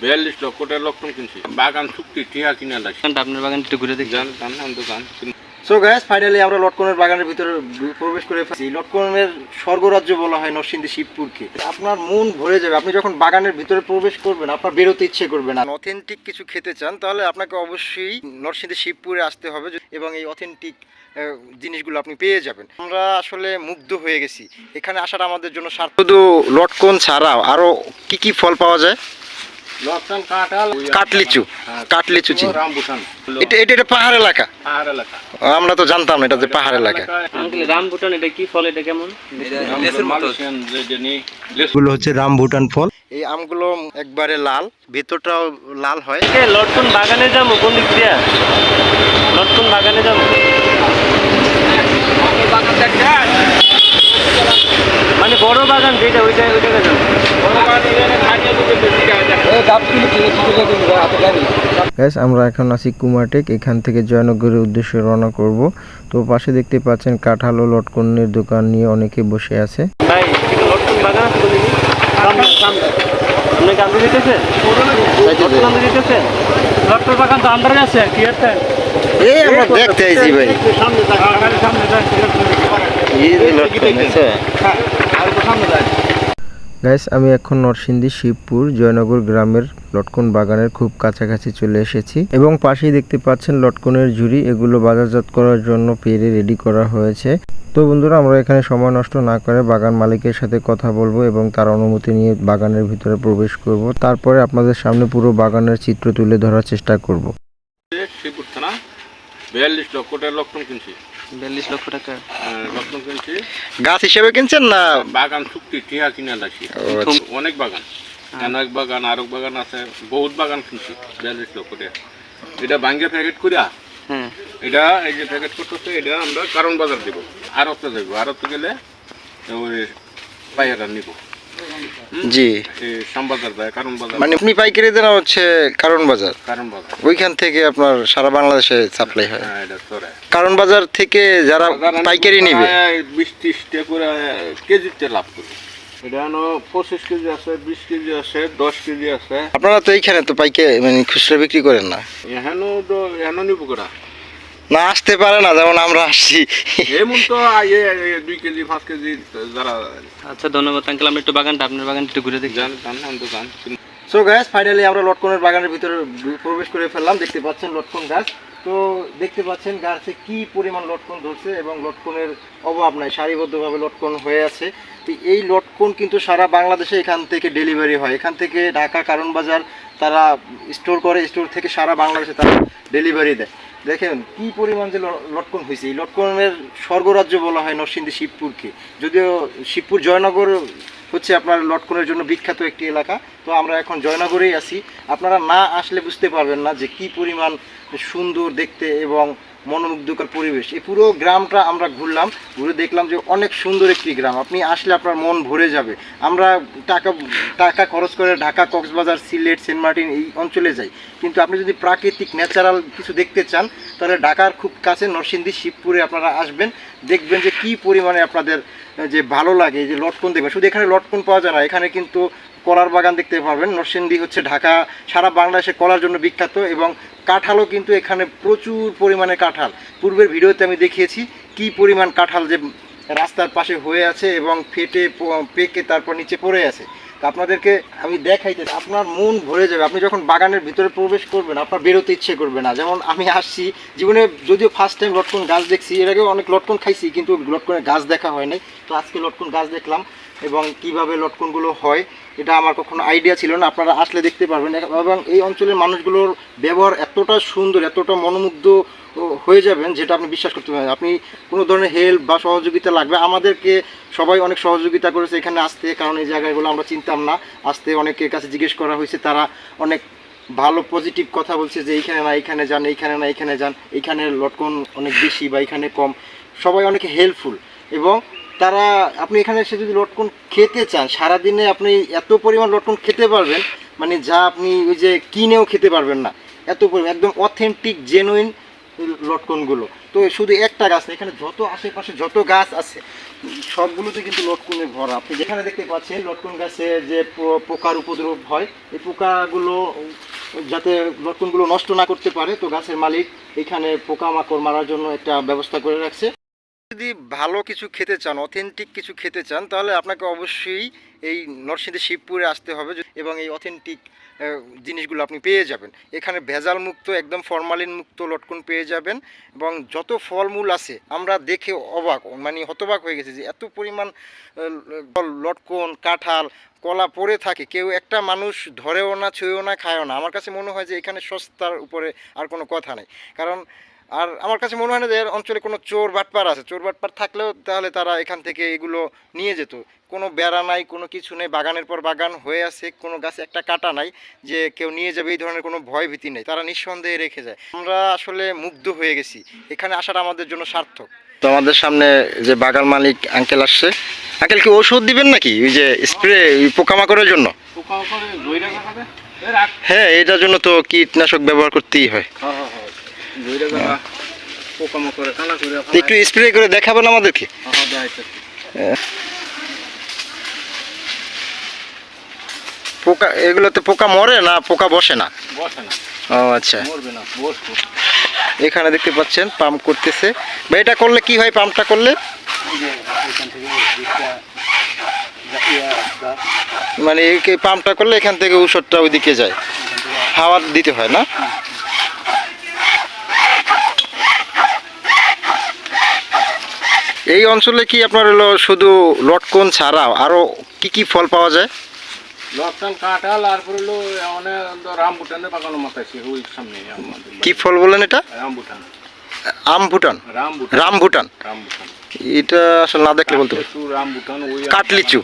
42 লক্ষ টাকা লটকন কিনছি। বাগান চুক্তি টিহা কিনা লাগছে। আপনার বাগান একটু ঘুরে দেখি। জান দোকান। সো গাইস, ফাইনালি আমরা লটকনের বাগানের ভিতরে প্রবেশ করে ফেলেছি। লটকনের স্বর্গরাজ্য বলা হয় নরসিংদী শিবপুরকে। আপনার মন ভরে যাবে, আপনি যখন বাগানের ভিতরে প্রবেশ করবেন আপনার বেরোতে ইচ্ছে করবে না। অথেন্টিক কিছু খেতে চান তাহলে আপনাকে অবশ্যই নরসিংদী শিবপুরে আসতে হবে এবং এই অথেন্টিক জিনিসগুলো আপনি পেয়ে যাবেন। আমরা আসলে মুগ্ধ হয়ে গেছি। এখানে আসাটা আমাদের জন্য সার্থক। শুধু লটকন ছাড়াও আরও কি কি ফল পাওয়া যায়? লটকন, কাঁঠাল, কাটলিচু চিনি। রামবুটান। এটা পাহাড় এলাকা। আমরা তো জানতাম না এটা যে পাহাড় এলাকা। রামবুটান এটা কি ফল, এটা কেমন? এগুলো হচ্ছে রামবুটান ফল। এই আমগুলো একবারে লাল, ভেতরটাও লাল হয়। লটকন বাগানে যাবো কোন দিক দিয়ে? লটকন বাগানে যাবো মানে বড় বাগান যেটা ওইটা যাবো। গাইস, আমরা এখন আছি কুমারটেক। এখান থেকে জয়নগরের উদ্দেশ্যে রওনা করব। তো পাশে দেখতে পাচ্ছেন কাঁঠাল ও লটকনের দোকান নিয়ে অনেকে বসে আছে। ভাই লটকন বাগান আছে বলি আপনি গান্ধী দিতেছেন? লটকন বাগান তো আন্ডারে আছে কি আছে? এই আমরা দেখতে আইছি ভাই। সামনে গাইস, আমি এখন নরসিংদী শিবপুর জয়নগর গ্রামের লটকন বাগানের খুব কাছাকাছি চলে এসেছি এবং পাশেই দেখতে পাচ্ছেন লটকনের ঝুড়ি। এগুলো বাজারজাত করার জন্য পেরে রেডি করা হয়েছে। তো বন্ধুরা, আমরা এখানে সময় নষ্ট না করে বাগান মালিকের সাথে কথা বলবো এবং তার অনুমতি নিয়ে বাগানের ভিতরে প্রবেশ করব। তারপরে আপনাদের সামনে পুরো বাগানের চিত্র তুলে ধরার চেষ্টা করব। শিবপুর থানা 42 লক্ষ টাকা লটকন কিনছি। 42 লক্ষ টাকা লটকন কিনছি। গাছ হিসেবে কিনছেন না বাগান চুক্তি টিহা কিনা লাগছে। অনেক বাগান, অনেক বাগান, আরো বাগান আছে, বহুত বাগান কিনছি 42 লক্ষ টাকা। এটা ভাঙ্গে প্যাকেট করিয়া এটা এই যে প্যাকেট করতেছে এটা আমরা কারণ বাজার দিব। আরতে যাবো, আরতে গেলে ওই পাইকাররা নিব। জি, শ্যামবাজার যায়, কারণ বাজার। মানে আপনি পাইকারি দেন হচ্ছে কারণ বাজার। ওইখান থেকে আপনার সারা বাংলাদেশে সাপ্লাই হয়। হ্যাঁ, এটা চড়ায়। কারণ বাজার থেকে যারা পাইকারি নিবে 20-30 টাকা করে কেজিতে লাভ করে। এটা 25 কেজি আছে, 20 কেজি আছে, 10 কেজি আছে। আপনারা তো এইখানে তো পাইকারি মানে খুচরা বিক্রি করেন না? এখানে নিব করা না, আসতে পারে না, যেমন আমরা আসছি এমন তো 2 কেজি 5 কেজি যারা। আচ্ছা, ধন্যবাদ আঙ্কেল। আমরা একটু বাগানটা আপনার বাগান একটু ঘুরে দেখি। দোকান। সো গাইস, ফাইনালি আমরা লটকনের বাগানের ভিতরে প্রবেশ করে ফেললাম। দেখতে পাচ্ছেন লটকন গাছ। তো দেখতে পাচ্ছেন গাছে কি পরিমাণ লটকন ধরছে এবং লটকনের অভাব নাই, সারিবদ্ধভাবে লটকন হয়ে আছে। তো এই লটকন কিন্তু সারা বাংলাদেশে এখান থেকে ডেলিভারি হয়। এখান থেকে ঢাকা কারণ বাজার তারা স্টোর করে, স্টোর থেকে সারা বাংলাদেশে তারা ডেলিভারি দেয়। দেখেন কি পরিমাণ যে লটকন হয়েছে। এই লটকনের স্বর্গরাজ্য বলা হয় নরসিংদী শিবপুরকে। যদিও শিবপুর জয়নগর হচ্ছে আপনার লটকনের জন্য বিখ্যাত একটি এলাকা। তো আমরা এখন জয়নগরেই আছি। আপনারা না আসলে বুঝতে পারবেন না যে কি পরিমাণ সুন্দর দেখতে এবং মনোমুগ্ধকর পরিবেশ। এই পুরো গ্রামটা আমরা ঘুরলাম, ঘুরে দেখলাম যে অনেক সুন্দর একটি গ্রাম। আপনি আসলে আপনার মন ভরে যাবে। আমরা টাকা খরচ করে ঢাকা, কক্সবাজার, সিলেট, সেন্ট মার্টিন এই অঞ্চলে যাই, কিন্তু আপনি যদি প্রাকৃতিক ন্যাচারাল কিছু দেখতে চান তাহলে ঢাকার খুব কাছে নরসিংদী শিবপুরে আপনারা আসবেন। দেখবেন যে কি পরিমাণে আপনাদের যে ভালো লাগে, যে লটকন দেখবেন। শুধু এখানে লটকন পাওয়া যায় না, এখানে কিন্তু কলার বাগান দেখতে পাবেন। নরসিংদী হচ্ছে ঢাকা সারা বাংলাদেশে কলার জন্য বিখ্যাত এবং কাঁঠালও কিন্তু এখানে প্রচুর পরিমাণে কাঁঠাল। পূর্বের ভিডিওতে আমি দেখিয়েছি কি পরিমাণ কাঁঠাল যে রাস্তার পাশে হয়ে আছে এবং ফেটে পেকে তারপর নিচে পড়ে আছে। তো আপনাদেরকে আমি দেখাইতে, আপনার মন ভরে যাবে। আপনি যখন বাগানের ভিতরে প্রবেশ করবেন আপনার বেরোতে ইচ্ছে করবে না। যেমন আমি আসছি, জীবনে যদিও ফার্স্ট টাইম লটকন গাছ দেখছি, এর আগেও অনেক লটকন খাইছি কিন্তু লটকনের গাছ দেখা হয় নাই। তো আজকে লটকন গাছ দেখলাম এবং কিভাবে লটকনগুলো হয় এটা আমার কখনো আইডিয়া ছিল না। আপনারা আসলে দেখতে পারবেন এবং এই অঞ্চলের মানুষগুলোর ব্যবহার এতটা সুন্দর, এতটা মনোমুগ্ধ হয়ে যাবেন যেটা আপনি বিশ্বাস করতে পারেন। আপনি কোনো ধরনের হেল্প বা সহযোগিতা লাগবে, আমাদেরকে সবাই অনেক সহযোগিতা করেছে এখানে আসতে, কারণ এই জায়গাগুলো আমরা চিনতাম না। আসতে অনেকের কাছে জিজ্ঞেস করা হয়েছে, তারা অনেক ভালো পজিটিভ কথা বলছে যে এইখানে না এইখানে যান, এইখানে না এইখানে যান, এইখানে লটকন অনেক বেশি বা এইখানে কম। সবাই অনেকে হেল্পফুল এবং তারা, আপনি এখানে এসে যদি লটকন খেতে চান সারাদিনে আপনি এত পরিমাণ লটকন খেতে পারবেন মানে যা আপনি ওই যে কিনেও খেতে পারবেন না, এত পরিমাণ একদম অথেন্টিক জেনুইন লটকনগুলো। তো শুধু একটা গাছ না, এখানে যত আশেপাশে যত গাছ আছে সবগুলোতে কিন্তু লটকনে ভরা। আপনি যেখানে দেখতে পাচ্ছেন লটকন গাছে যে পোকার উপদ্রব হয়, এই পোকাগুলো যাতে লটকনগুলো নষ্ট না করতে পারে, তো গাছের মালিক এখানে পোকামাকড় মারার জন্য একটা ব্যবস্থা করে রাখছে। যদি ভালো কিছু খেতে চান, অথেন্টিক কিছু খেতে চান, তাহলে আপনাকে অবশ্যই এই নরসিংদী শিবপুরে আসতে হবে এবং এই অথেন্টিক জিনিসগুলো আপনি পেয়ে যাবেন। এখানে ভেজাল মুক্ত, একদম ফরমালিন মুক্ত লটকন পেয়ে যাবেন। এবং যত ফলমূল আছে আমরা দেখে অবাক, মানে হতবাক হয়ে গেছি যে এত পরিমাণ লটকন, কাঁঠাল, কলা পড়ে থাকে, কেউ একটা মানুষ ধরেও না, ছুঁয়েও না, খায়ও না। আমার কাছে মনে হয় যে এখানে সস্তার উপরে আর কোনো কথা নেই। কারণ আর আমার কাছে মনে হয় না যে অঞ্চলে কোনো চোর বাটপার আছে। চোর বাটপার থাকলেও তাহলে তারা এখান থেকে এগুলো নিয়ে যেত। কোনো বেড়া নাই, কোনো কিছু নেই, বাগানের পর বাগান হয়ে আছে, কোনো গাছে একটা কাটা নাই যে কেউ নিয়ে যাবে, এই ধরনের কোনো ভয় ভীতি নেই, তারা নিঃসন্দেহে রেখে যায়। আমরা আসলে মুগ্ধ হয়ে গেছি, এখানে আসাটা আমাদের জন্য সার্থক। তো আমাদের সামনে যে বাগান মালিক আঙ্কেল আসছে। আঙ্কেল কি ওষুধ দিবেন নাকি, ওই যে স্প্রে পোকামাকড়ের জন্য? হ্যাঁ, এটার জন্য তো কীটনাশক ব্যবহার করতেই হয়। একটু স্প্রে করে দেখাবেন আমাদেরকে? পোকা, এগুলোতে পোকা মরে না, পোকা বসে না? ও আচ্ছা। এখানে দেখতে পাচ্ছেন পাম্প করতেছে। এটা করলে কি হয়, পাম্পটা করলে? মানে এই পাম্পটা করলে এখান থেকে ওষুধটা ওইদিকে যায়, হাওয়া দিতে হয় না? এই অঞ্চলে কি আপনার হলো শুধু লটকন ছাড়াও আরো কি কি ফল পাওয়া যায়? লটকন, কাঁঠাল, আর হলো রামবুটানের বাগানো মাথায় ওই সামনে। কি ফল বলেন এটা? রামবুটান। আমভুটান? রামভুটান। এটা আসলে না দেখলে বলতে পারবো। রামবুটান, ওই কাটলিচু।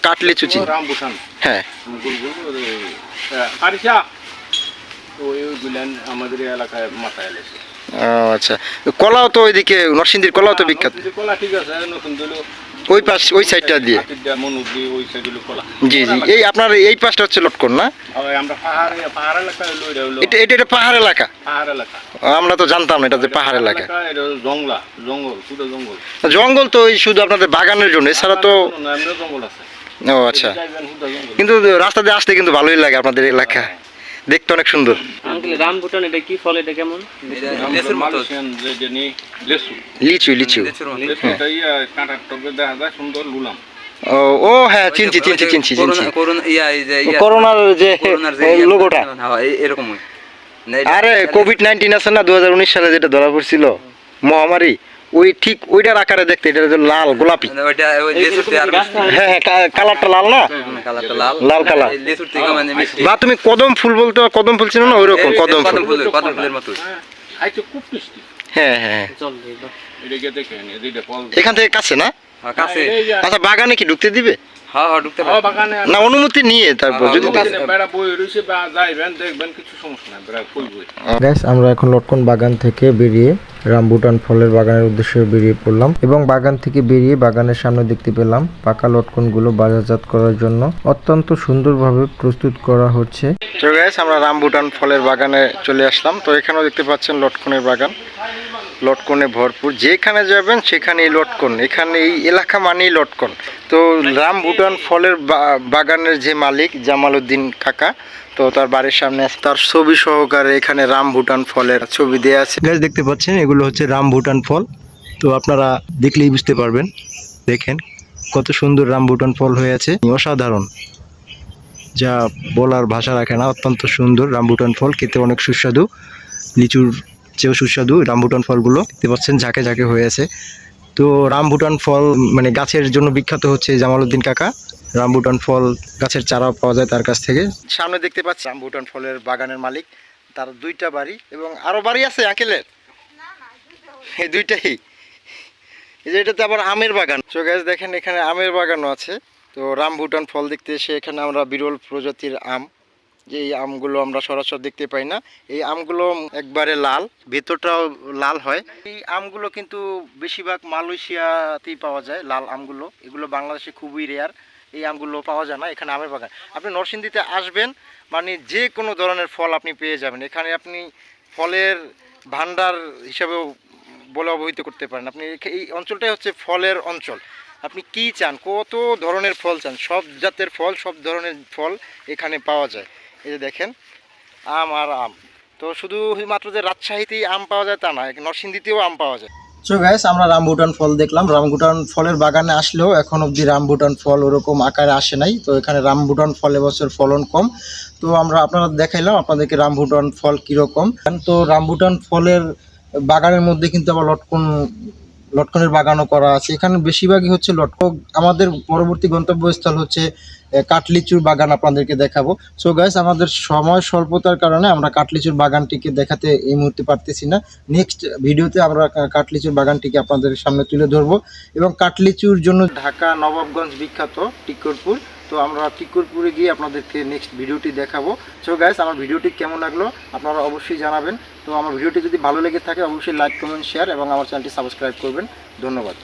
কাটলিচু চিনি। রামবুটান, হ্যাঁ। কারিশা, ওইগুলান আমাদের এলাকায় মাথায় এলেছে। আচ্ছা, কলাও তো ওইদিকে, নরসিংদীর কলাও তো বিখ্যাত। কলা ঠিক আছে, নতুন ওই পাশ, ওই সাইডটা দিয়ে। ওই সাইড হলো কলা। জি জি, এই আপনার এই পাশটা হচ্ছে লটকন না? আমরা পাহাড় এলাকা হলো। এটা পাহাড় এলাকা? পাহাড় এলাকা। আমরা তো জানতাম না এটা যে পাহাড় এলাকা। এটা জঙ্গল, শুধু জঙ্গল। জঙ্গল তো ওই শুধু আপনাদের বাগানের জন্য, এছাড়া তো জঙ্গল আছে। ও আচ্ছা, কিন্তু রাস্তা দিয়ে আসতে কিন্তু ভালোই লাগে আপনাদের এলাকা, দেখতে অনেক সুন্দর। আঙ্কেল রামবুটান এটা কি ফল, এটা কেমন? লেচুর মতো। লিচু। লিচু এটা কাঁটার টকে দেখা যায় সুন্দর লুলাম। ও হ্যাঁ, চিনছি। করোনার যে লোগোটা এরকম। আরে কোভিড-19 আছে না 2019 সালে, যেটা ধরা পড়ছিল মহামারী, ওই ঠিক ওইটার আকারে দেখতে। এটা লাল গোলাপি। হ্যাঁ, কালারটা লাল না? লাল কালার। বা তুমি কদম ফুল বলতে, কদম ফুল ছিল না? ওই রকম কদম ফুলের মতো। হ্যাঁ হ্যাঁ, এখান থেকে কাছে না? আচ্ছা, বাগানে কি ঢুকতে দিবে? না, অনুমতি নিয়ে তারপর যদি। আমরা এখন লটকন বাগান থেকে বেরিয়ে রামবুটান ফলের বাগানের উদ্দেশ্যে বেরিয়ে পড়লাম এবং বাগান থেকে বেরিয়ে বাগানের সামনে দেখতে পেলাম পাকা লটকনগুলো বাজারজাত করার জন্য অত্যন্ত সুন্দরভাবে প্রস্তুত করা হচ্ছে। তো গাইস, আমরা রামবুটান ফলের বাগানে চলে আসলাম। তো এখানেও দেখতে পাচ্ছেন লটকনের বাগান, লটকনে ভরপুর। যেখানে যাবেন সেখানেই লটকন, এখানে এই এলাকা মানেই লটকন। তো রামবুটান ফলের বাগানের যে মালিক জামালউদ্দিন কাকা, তো তার বাড়ির সামনে তার ছবি সহকারে এখানে রামবুটান ফলের ছবি দেওয়া আছে। গাইস, দেখতে পাচ্ছেন এগুলো হচ্ছে রামবুটান ফল। তো আপনারা দেখলেই বুঝতে পারবেন, দেখেন কত সুন্দর রামবুটান ফল হয়ে আছে, অসাধারণ, যা বলার ভাষা রাখে না। অত্যন্ত সুন্দর রামবুটান ফল, খেতে অনেক সুস্বাদু, লিচুর চেয়েও সুস্বাদু রামবুটান ফলগুলো। দেখতে পাচ্ছেন ঝাঁকে ঝাঁকে হয়ে আছে। তো রামবুটান ফল মানে গাছের জন্য বিখ্যাত হচ্ছে জামালউদ্দিন কাকা। রামবুটান ফল গাছের চারা পাওয়া যায় তার কাছ থেকে। সামনে দেখতে পাচ্ছি রামবুটান ফলের বাগানের মালিক, তার দুইটা বাড়ি এবং আরো বাড়ি আছে আঙ্কেলের। এই দুইটাই, এই যে এটাতে আবার আমের বাগান। তো গাছ দেখেন এখানে আমের বাগানও আছে। তো রামবুটান ফল দেখতে এসে এখানে আমরা বিরল প্রজাতির আম, যে এই আমগুলো আমরা সরাসরি দেখতে পাই না। এই আমগুলো একবারে লাল, ভেতরটাও লাল হয়। এই আমগুলো কিন্তু বেশিরভাগ মালয়েশিয়াতেই পাওয়া যায়, লাল আমগুলো। এগুলো বাংলাদেশে খুবই রেয়ার, এই আমগুলো পাওয়া যায় না। এখানে আমের বাগান, আপনি নরসিংদীতে আসবেন মানে যে কোনো ধরনের ফল আপনি পেয়ে যাবেন এখানে। আপনি ফলের ভান্ডার হিসাবেও বলে অবহিত করতে পারেন। আপনি এই অঞ্চলটাই হচ্ছে ফলের অঞ্চল। আপনি কি চান, কত ধরনের ফল চান, সব জাতের ফল, সব ধরনের ফল এখানে পাওয়া যায়। এই যে দেখেন আম আর আম। তো শুধু মাত্র যে রাজশাহীতেই আম পাওয়া যায় তা না, নরসিংদীতেও আম পাওয়া যায়। সো গাইস, আমরা রামবুটান ফল দেখলাম। রামবুটান ফলের বাগানে আসলেও এখন অবধি রামবুটান ফল ওরকম আকারে আসে নাই। তো এখানে রামবুটান ফল এবছর ফলন কম। তো আমরা আপনারা দেখাইলাম আপনাদেরকে রামবুটান ফল কীরকম। তো রামবুটান ফলের বাগানের মধ্যে কিন্তু আবার লটকনের বাগানও করা আছে। এখানে বেশিরভাগই হচ্ছে লটকন। আমাদের পরবর্তী গন্তব্যস্থল হচ্ছে কাঠলিচুর বাগান, আপনাদেরকে দেখাবো। সো গাইস, আমাদের সময় স্বল্পতার কারণে আমরা কাঠলিচুর বাগানটিকে দেখাতে এই মুহূর্তে পারতেছি না। নেক্সট ভিডিওতে আমরা কাঠলিচুর বাগানটিকে আপনাদের সামনে তুলে ধরবো। এবং কাঠলিচুর জন্য ঢাকা নবাবগঞ্জ বিখ্যাত টিক্করপুর। তো আমরা টিক্করপুরে গিয়ে আপনাদেরকে নেক্সট ভিডিওটি দেখাবো। সো গাইস, আমার ভিডিওটি কেমন লাগলো আপনারা অবশ্যই জানাবেন। তো আমার ভিডিওটি যদি ভালো লেগে থাকে অবশ্যই লাইক, কমেন্ট, শেয়ার এবং আমার চ্যানেলটি সাবস্ক্রাইব করবেন। ধন্যবাদ।